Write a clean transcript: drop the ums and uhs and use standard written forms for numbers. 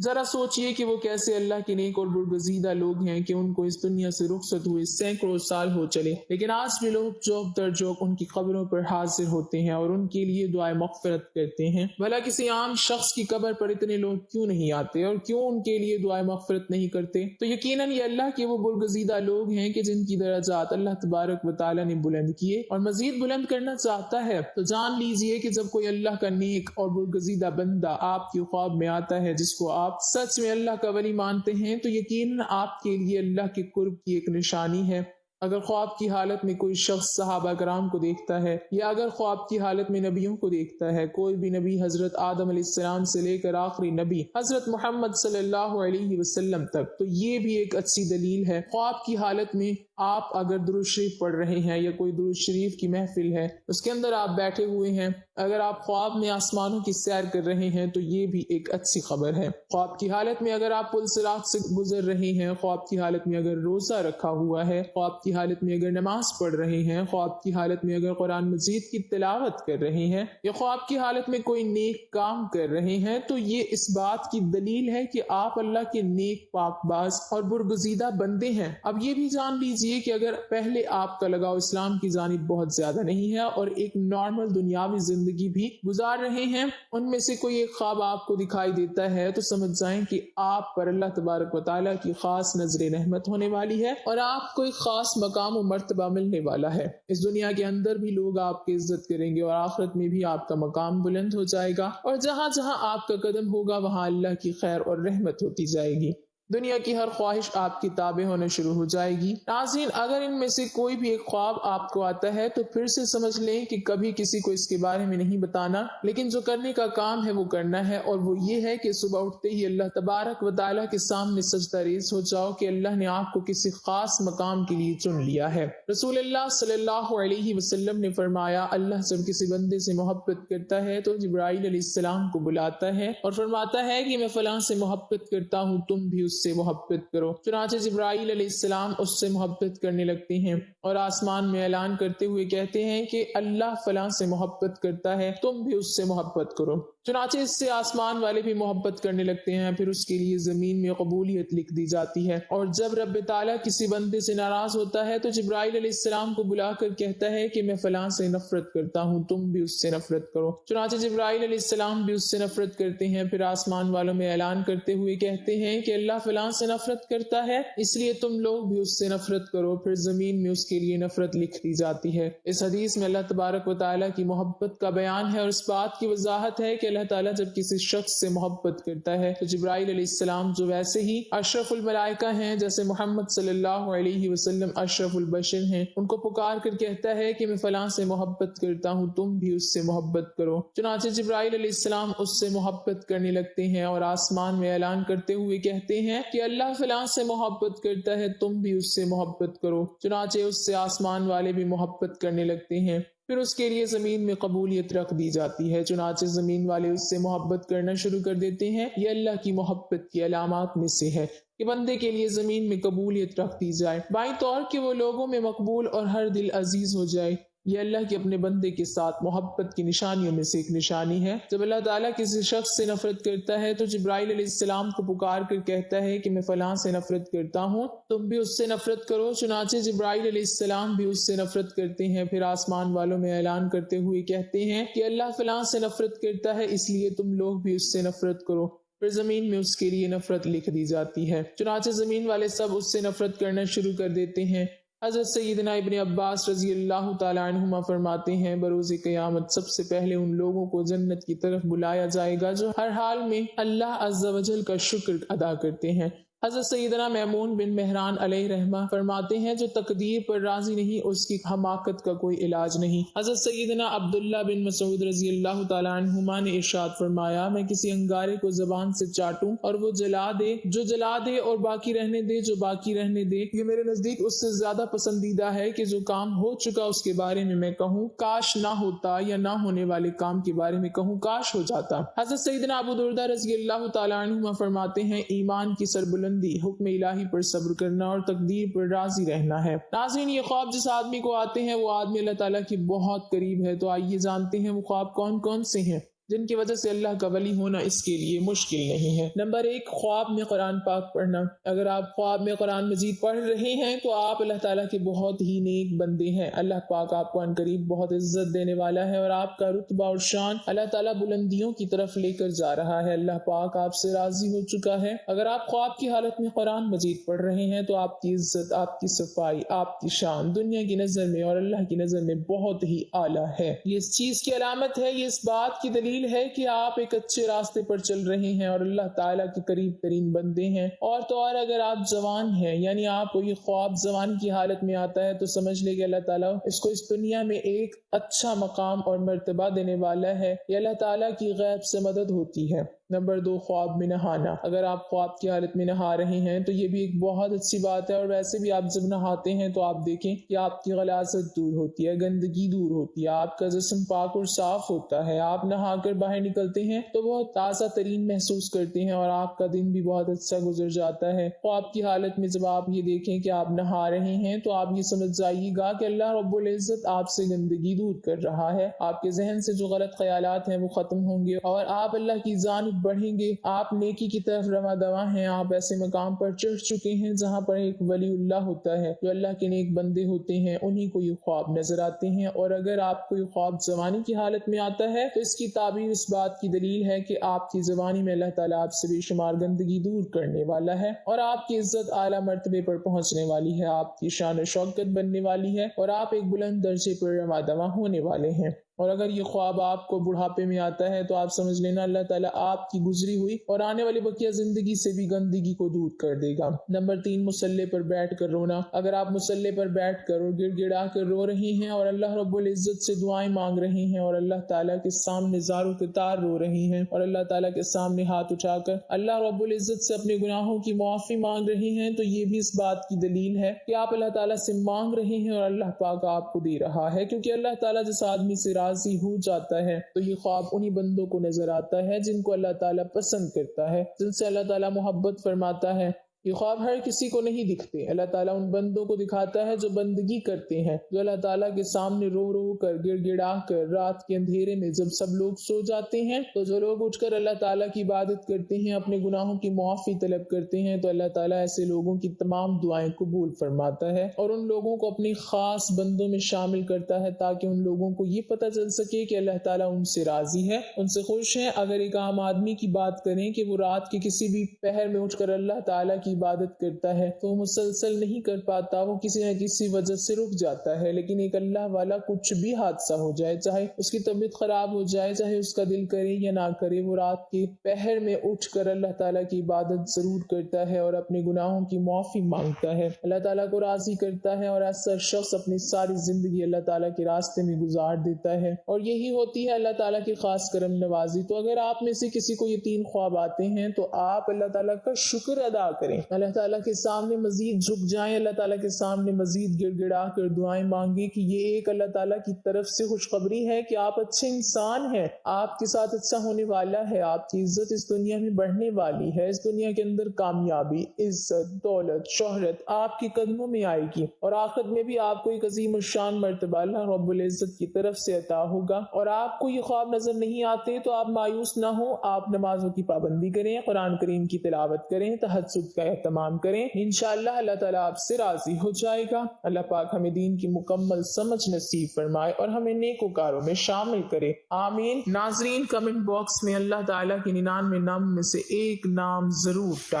ذرا سوچئے کہ وہ کیسے اللہ کے نیک اور برگزیدہ لوگ ہیں کہ ان کو اس دنیا سے رخصت ہوئے سینکڑوں سال ہو چلے، لیکن آج بھی لوگ چوک در چوک ان کی قبروں پر حاضر ہوتے ہیں اور ان کے لیے دعائے مغفرت کرتے ہیں۔ بھلا کسی عام شخص کی قبر پر اتنے لوگ کیوں نہیں آتے اور کیوں ان کے لیے دعائے مغفرت نہیں کرتے؟ تو یقیناً یہ اللہ کے وہ برگزیدہ لوگ ہیں کہ جن کی درجات اللہ تبارک و تعالیٰ نے بلند کیے اور مزید بلند کرنا چاہتا ہے۔ تو جان لیجئے کہ جب کوئی اللہ کا نیک اور برگزیدہ بندہ آپ کی خواب میں آتا ہے جس کو آپ سچ میں اللہ کا ولی مانتے ہیں، تو یقیناً آپ کے لیے اللہ کے قرب کی ایک نشانی ہے۔ اگر خواب کی حالت میں کوئی شخص صحابہ کرام کو دیکھتا ہے یا اگر خواب کی حالت میں نبیوں کو دیکھتا ہے، کوئی بھی نبی حضرت آدم علیہ السلام سے لے کر آخری نبی حضرت محمد صلی اللہ علیہ وسلم تک، تو یہ بھی ایک اچھی دلیل ہے۔ خواب کی حالت میں آپ اگر درود شریف پڑھ رہے ہیں یا کوئی درود شریف کی محفل ہے اس کے اندر آپ بیٹھے ہوئے ہیں، اگر آپ خواب میں آسمانوں کی سیر کر رہے ہیں تو یہ بھی ایک اچھی خبر ہے۔ خواب کی حالت میں اگر آپ پل صراط سے گزر رہے ہیں، خواب کی حالت میں اگر روزہ رکھا ہوا ہے، خواب کی حالت میں اگر نماز پڑھ رہے ہیں، خواب کی حالت میں اگر قرآن مجید کی تلاوت کر رہے ہیں یا خواب کی حالت میں کوئی نیک کام کر رہے ہیں، تو یہ اس بات کی دلیل ہے کہ آپ اللہ کے نیک پاک باز اور برگزیدہ بندے ہیں۔ اب یہ بھی جان لیجئے کہ اگر پہلے آپ کا لگاؤ اسلام کی جانب بہت زیادہ نہیں ہے اور ایک نارمل دنیاوی زندگی بھی گزار رہے ہیں، ان میں سے کوئی ایک خواب آپ کو دکھائی دیتا ہے تو سمجھ جائیں کہ آپ پر اللہ تبارک و تعالیٰ کی خاص نظر رحمت ہونے والی ہے اور آپ کو ایک خاص مقام و مرتبہ ملنے والا ہے۔ اس دنیا کے اندر بھی لوگ آپ کی عزت کریں گے اور آخرت میں بھی آپ کا مقام بلند ہو جائے گا، اور جہاں جہاں آپ کا قدم ہوگا وہاں اللہ کی خیر اور رحمت ہوتی جائے گی۔ دنیا کی ہر خواہش آپ کی تابع ہونا شروع ہو جائے گی۔ ناظرین، اگر ان میں سے کوئی بھی ایک خواب آپ کو آتا ہے تو پھر سے سمجھ لیں کہ کبھی کسی کو اس کے بارے میں نہیں بتانا، لیکن جو کرنے کا کام ہے وہ کرنا ہے، اور وہ یہ ہے کہ صبح اٹھتے ہی اللہ تبارک و تعالیٰ کے سامنے سجدہ ریز ہو جاؤ کہ اللہ نے آپ کو کسی خاص مقام کے لیے چن لیا ہے۔ رسول اللہ صلی اللہ علیہ وسلم نے فرمایا، اللہ جب کسی بندے سے محبت کرتا ہے تو جبرائیل علیہ السلام کو بلاتا ہے اور فرماتا ہے کہ میں فلاں سے محبت کرتا ہوں، تم بھی اس سے محبت کرو۔ چنانچہ جبرائیل علیہ السلام اس سے محبت کرنے لگتے ہیں اور آسمان میں اعلان کرتے ہوئے کہتے ہیں کہ اللہ فلاں سے محبت کرتا ہے، تم بھی اس سے محبت کرو۔ چنانچہ اس سے آسمان والے بھی محبت کرنے لگتے ہیں، پھر اس کے لیے زمین میں قبولیت لکھ دی جاتی ہے، اور جب رب تعالیٰ کسی بندے سے ناراض ہوتا ہے تو جبرائیل علیہ السلام کو بلا کر کہتا ہے کہ میں فلاں سے نفرت کرتا ہوں، تم بھی اس سے نفرت کرو۔ چنانچہ جبرائیل علیہ السلام بھی اس سے نفرت کرتے ہیں، پھر آسمان والوں میں اعلان کرتے ہوئے کہتے ہیں کہ اللہ فلاں سے نفرت کرتا ہے، اس لیے تم لوگ بھی اس سے نفرت کرو، پھر زمین میں اس کے لیے نفرت لکھ دی جاتی ہے۔ اس حدیث میں اللہ تبارک و تعالیٰ کی محبت کا بیان ہے اور اس بات کی وضاحت ہے کہ اللہ تعالیٰ جب کسی شخص سے محبت کرتا ہے تو جبرائیل علیہ السلام جو ویسے ہی اشرف الملائکہ ہیں، جیسے محمد صلی اللہ علیہ وسلم اشرف البشر ہیں، ان کو پکار کر کہتا ہے کہ میں فلاں سے محبت کرتا ہوں، تم بھی اس سے محبت کرو۔ چنانچہ جبرائیل علیہ السلام اس سے محبت کرنے لگتے ہیں اور آسمان میں اعلان کرتے ہوئے کہتے ہیں کہ اللہ فلاں سے محبت کرتا ہے، تم بھی اس سے محبت کرو۔ چنانچہ اس سے آسمان والے بھی محبت کرنے لگتے ہیں، پھر اس کے لیے زمین میں قبولیت رکھ دی جاتی ہے۔ چنانچہ زمین والے اس سے محبت کرنا شروع کر دیتے ہیں۔ یہ اللہ کی محبت کی علامات میں سے ہے کہ بندے کے لیے زمین میں قبولیت رکھ دی جائے، بائیں طور کہ وہ لوگوں میں مقبول اور ہر دل عزیز ہو جائے۔ یہ اللہ کے اپنے بندے کے ساتھ محبت کی نشانیوں میں سے ایک نشانی ہے۔ جب اللہ تعالیٰ کسی شخص سے نفرت کرتا ہے تو جبرائیل علیہ السلام کو پکار کر کہتا ہے کہ میں فلاں سے نفرت کرتا ہوں، تم بھی اس سے نفرت کرو۔ چنانچہ جبرائیل علیہ السلام بھی اس سے نفرت کرتے ہیں، پھر آسمان والوں میں اعلان کرتے ہوئے کہتے ہیں کہ اللہ فلاں سے نفرت کرتا ہے، اس لیے تم لوگ بھی اس سے نفرت کرو۔ پھر زمین میں اس کے لیے نفرت لکھ دی جاتی ہے۔ چنانچہ زمین والے سب اس سے نفرت کرنا شروع کر دیتے ہیں۔ حضرت سیدنا ابن عباس رضی اللہ تعالیٰ عنہما فرماتے ہیں، بروز قیامت سب سے پہلے ان لوگوں کو جنت کی طرف بلایا جائے گا جو ہر حال میں اللہ عز و جل کا شکر ادا کرتے ہیں۔ حضرت سیدنا میمون بن مہران علیہ رحمہ فرماتے ہیں، جو تقدیر پر راضی نہیں اس کی حماقت کا کوئی علاج نہیں۔ حضرت سیدنا عبداللہ بن مسعود رضی اللہ تعالیٰ عنہما نے ارشاد فرمایا، میں کسی انگارے کو زبان سے چاٹوں اور وہ جلا دے جو جلا دے اور باقی رہنے دے جو باقی رہنے دے، یہ میرے نزدیک اس سے زیادہ پسندیدہ ہے کہ جو کام ہو چکا اس کے بارے میں کہوں کاش نہ ہوتا، یا نہ ہونے والے کام کے بارے میں کہوں کاش ہو جاتا۔ حضرت سیدنا ابو دردہ رضی اللہ تعالیٰ عنہما فرماتے ہیں، ایمان کی سربلندی حکم الہی پر صبر کرنا اور تقدیر پر راضی رہنا ہے۔ ناظرین، یہ خواب جس آدمی کو آتے ہیں وہ آدمی اللہ تعالیٰ کی بہت قریب ہے، تو آئیے جانتے ہیں وہ خواب کون کون سے ہیں۔ جن کی وجہ سے اللہ کا ولی ہونا اس کے لیے مشکل نہیں ہے۔ نمبر 1، خواب میں قرآن پاک پڑھنا۔ اگر آپ خواب میں قرآن مجید پڑھ رہے ہیں تو آپ اللہ تعالیٰ کے بہت ہی نیک بندے ہیں۔ اللہ پاک آپ کو عنقریب بہت عزت دینے والا ہے اور آپ کا رتبہ اور شان اللہ تعالیٰ بلندیوں کی طرف لے کر جا رہا ہے۔ اللہ پاک آپ سے راضی ہو چکا ہے۔ اگر آپ خواب کی حالت میں قرآن مجید پڑھ رہے ہیں تو آپ کی عزت، آپ کی صفائی، آپ کی شان دنیا کی نظر میں اور اللہ کی نظر میں بہت ہی اعلیٰ ہے۔ یہ اس چیز کی علامت ہے، یہ اس بات کی دلیل ہے کہ آپ ایک اچھے راستے پر چل رہے ہیں اور اللہ تعالیٰ کے قریب ترین بندے ہیں۔ اور تو اور اگر آپ جوان ہیں، یعنی آپ کو یہ خواب جوان کی حالت میں آتا ہے، تو سمجھ لے کہ اللہ تعالیٰ اس کو اس دنیا میں ایک اچھا مقام اور مرتبہ دینے والا ہے۔ یہ اللہ تعالیٰ کی غیب سے مدد ہوتی ہے۔ نمبر 2، خواب میں نہانا۔ اگر آپ خواب کی حالت میں نہا رہے ہیں تو یہ بھی ایک بہت اچھی بات ہے، اور ویسے بھی آپ جب نہاتے ہیں تو آپ دیکھیں کہ آپ کی غلاظت دور ہوتی ہے، گندگی دور ہوتی ہے، آپ کا جسم پاک اور صاف ہوتا ہے۔ آپ نہا کر باہر نکلتے ہیں تو بہت تازہ ترین محسوس کرتے ہیں اور آپ کا دن بھی بہت اچھا گزر جاتا ہے۔ خواب کی حالت میں جب آپ یہ دیکھیں کہ آپ نہا رہے ہیں تو آپ یہ سمجھ جائیے گا کہ اللہ رب العزت آپ سے گندگی دور کر رہا ہے، آپ کے ذہن سے جو غلط خیالات ہیں وہ ختم ہوں گے اور آپ اللہ کی جانب بڑھیں گے، آپ نیکی کی طرف رواں دواں ہیں، آپ ایسے مقام پر چڑھ چکے ہیں جہاں پر ایک ولی اللہ ہوتا ہے، جو اللہ کے نیک بندے ہوتے ہیں، انہی کو یہ خواب نظر آتے ہیں۔ اور اگر آپ کو یہ خواب جوانی کی حالت میں آتا ہے تو اس کی تعبیر اس بات کی دلیل ہے کہ آپ کی جوانی میں اللہ تعالیٰ آپ سے بے شمار گندگی دور کرنے والا ہے اور آپ کی عزت اعلیٰ مرتبے پر پہنچنے والی ہے، آپ کی شان و شوکت بننے والی ہے اور آپ ایک بلند درجے پر رواں دواں ہونے والے ہیں۔ اور اگر یہ خواب آپ کو بڑھاپے میں آتا ہے تو آپ سمجھ لینا اللہ تعالیٰ آپ کی گزری ہوئی اور آنے والی بقیہ زندگی سے بھی گندگی کو دور کر دے گا۔ نمبر 3، مصلے پر بیٹھ کر رونا۔ اگر آپ مصلے پر بیٹھ کر اور گڑ گڑا کر رو رہے ہیں اور اللہ رب العزت سے دعائیں مانگ رہے ہیں اور اللہ تعالیٰ کے سامنے زاروں کے تار رو رہے ہیں اور اللہ تعالیٰ کے سامنے ہاتھ اٹھا کر اللہ رب العزت سے اپنے گناہوں کی معافی مانگ رہے ہیں، تو یہ بھی اس بات کی دلیل ہے کہ آپ اللہ تعالیٰ سے مانگ رہے ہیں اور اللہ پاک آپ کو دے رہا ہے، کیونکہ اللہ تعالیٰ جس آدمی سے راضی ہو جاتا ہے تو یہ خواب انہی بندوں کو نظر آتا ہے جن کو اللہ تعالیٰ پسند کرتا ہے، جن سے اللہ تعالیٰ محبت فرماتا ہے۔ یہ خواب ہر کسی کو نہیں دکھتے، اللہ تعالیٰ ان بندوں کو دکھاتا ہے جو بندگی کرتے ہیں، جو اللہ تعالیٰ کے سامنے رو رو کر گڑ گڑا کر رات کے اندھیرے میں جب سب لوگ سو جاتے ہیں تو جو لوگ اٹھ کر اللہ تعالیٰ کی عبادت کرتے ہیں، اپنے گناہوں کی معافی طلب کرتے ہیں، تو اللہ تعالیٰ ایسے لوگوں کی تمام دعائیں قبول فرماتا ہے اور ان لوگوں کو اپنی خاص بندوں میں شامل کرتا ہے تاکہ ان لوگوں کو یہ پتہ چل سکے کہ اللہ تعالیٰ ان سے راضی ہے، ان سے خوش ہے۔ اگر ایک عام آدمی کی بات کریں کہ وہ رات کے کسی بھی پہر میں اٹھ کر اللہ تعالیٰ کی عبادت کرتا ہے تو وہ مسلسل نہیں کر پاتا، وہ کسی نہ کسی وجہ سے رک جاتا ہے، لیکن ایک اللہ والا کچھ بھی حادثہ ہو جائے، چاہے اس کی طبیعت خراب ہو جائے، چاہے اس کا دل کرے یا نہ کرے، وہ رات کے پہر میں اٹھ کر اللہ تعالیٰ کی عبادت ضرور کرتا ہے اور اپنے گناہوں کی معافی مانگتا ہے، اللہ تعالیٰ کو راضی کرتا ہے اور ایسا شخص اپنی ساری زندگی اللہ تعالیٰ کے راستے میں گزار دیتا ہے، اور یہی ہوتی ہے اللہ تعالیٰ کی خاص کرم نوازی۔ تو اگر آپ میں سے کسی کو یہ 3 خواب آتے ہیں تو آپ اللہ تعالیٰ کا شکر ادا کریں، اللہ تعالیٰ کے سامنے مزید جھک جائیں، اللہ تعالیٰ کے سامنے مزید گڑ گڑا کر دعائیں مانگیں کہ یہ ایک اللہ تعالیٰ کی طرف سے خوشخبری ہے کہ آپ اچھے انسان ہیں، آپ کے ساتھ اچھا ہونے والا ہے، آپ کی عزت اس دنیا میں بڑھنے والی ہے، اس دنیا کے اندر کامیابی، عزت، دولت، شہرت آپ کے قدموں میں آئے گی اور آخرت میں بھی آپ کو ایک عظیم الشان مرتبہ اللہ رب العزت کی طرف سے عطا ہوگا۔ اور آپ کو یہ خواب نظر نہیں آتے تو آپ مایوس نہ ہوں، آپ نمازوں کی پابندی کریں، قرآن کریم کی تلاوت کریں، تہجد کا اہتمام کریں، انشاءاللہ اللہ تعالیٰ آپ سے راضی ہو جائے گا۔ اللہ پاک ہمیں دین کی مکمل سمجھ نصیب فرمائے اور ہمیں نیکوکاروں میں شامل کرے، آمین۔ ناظرین، کمنٹ باکس میں اللہ تعالیٰ کے 99 نام میں سے ایک نام ضرور ٹائپ